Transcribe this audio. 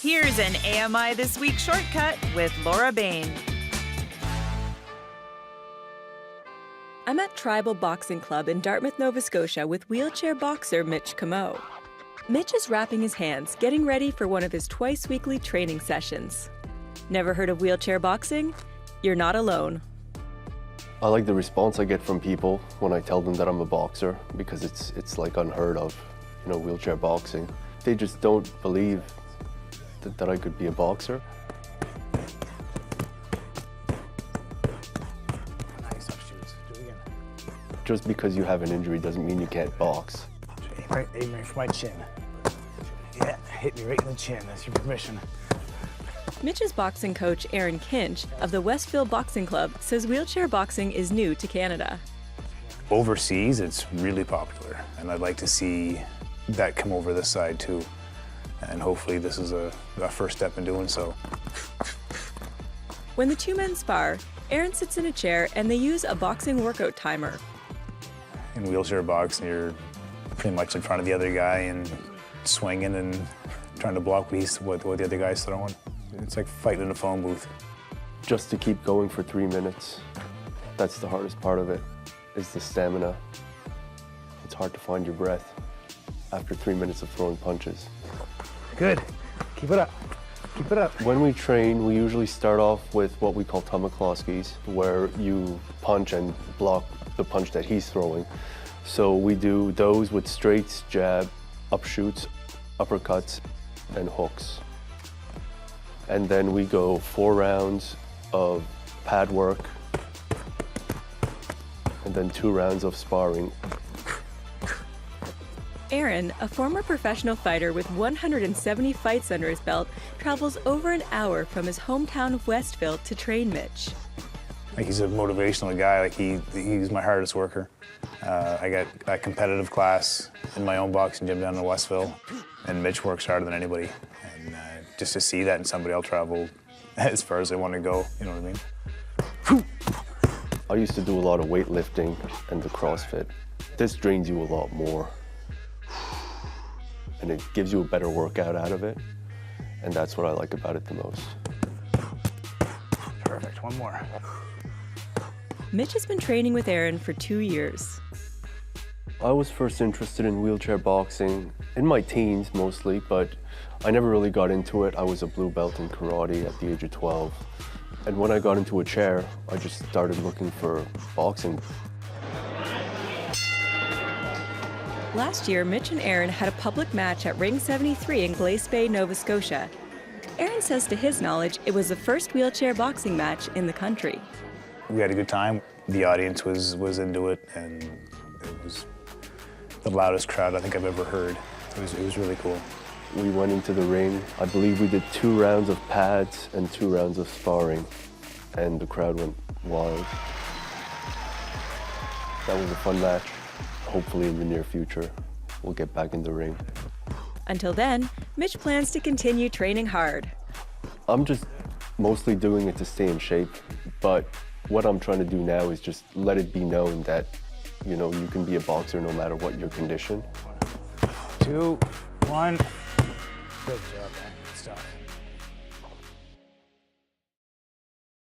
Here's an AMI This Week shortcut with Laura Bain. I'm at Tribal Boxing Club in Dartmouth, Nova Scotia with wheelchair boxer Mitch Comeau. Mitch is wrapping his hands, getting ready for one of his twice-weekly training sessions. Never heard of wheelchair boxing? You're not alone. I like the response I get from people when I tell them that I'm a boxer, because it's like unheard of, wheelchair boxing. They just don't believe that I could be a boxer. Nice, off shoots. Do it again. Just because you have an injury doesn't mean you can't box. Aim right for my chin. Yeah, hit me right in the chin. That's your permission. Mitch's boxing coach, Aaron Kinch, of the Westfield Boxing Club, says wheelchair boxing is new to Canada. Overseas, it's really popular, and I'd like to see that come over this side too. And hopefully this is a first step in doing so. When the two men spar, Aaron sits in a chair and they use a boxing workout timer. In wheelchair boxing, you're pretty much in front of the other guy and swinging and trying to block what the other guy's throwing. It's like fighting in a phone booth. Just to keep going for 3 minutes, that's the hardest part of it, is the stamina. It's hard to find your breath after 3 minutes of throwing punches. Good. Keep it up. Keep it up. When we train, we usually start off with what we call Tomaklowskis, where you punch and block the punch that he's throwing. So we do those with straights, jab, upshoots, uppercuts, and hooks. And then we go 4 rounds of pad work, and then 2 rounds of sparring. Aaron, a former professional fighter with 170 fights under his belt, travels over an hour from his hometown of Westfield to train Mitch. Like, he's a motivational guy. Like, he's my hardest worker. I got a competitive class in my own boxing gym down in Westville, and Mitch works harder than anybody. And just to see that in somebody, I'll travel as far as I want to go. You know what I mean? I used to do a lot of weightlifting and the CrossFit. This drains you a lot more, and it gives you a better workout out of it, and that's what I like about it the most. Perfect. One more. Mitch has been training with Aaron for 2 years. I was first interested in wheelchair boxing in my teens mostly, but I never really got into it. I was a blue belt in karate at the age of 12. And when I got into a chair, I just started looking for boxing. Last year, Mitch and Aaron had a public match at Ring 73 in Glace Bay, Nova Scotia. Aaron says to his knowledge, it was the first wheelchair boxing match in the country. We had a good time. The audience was into it, and it was the loudest crowd I think I've ever heard. It was really cool. We went into the ring. I believe we did 2 rounds of pads and 2 rounds of sparring, and the crowd went wild. That was a fun match. Hopefully in the near future, we'll get back in the ring. Until then, Mitch plans to continue training hard. I'm just mostly doing it to stay in shape, but what I'm trying to do now is just let it be known that, you can be a boxer no matter what your condition. 2, 1. Good job, man. Good stuff.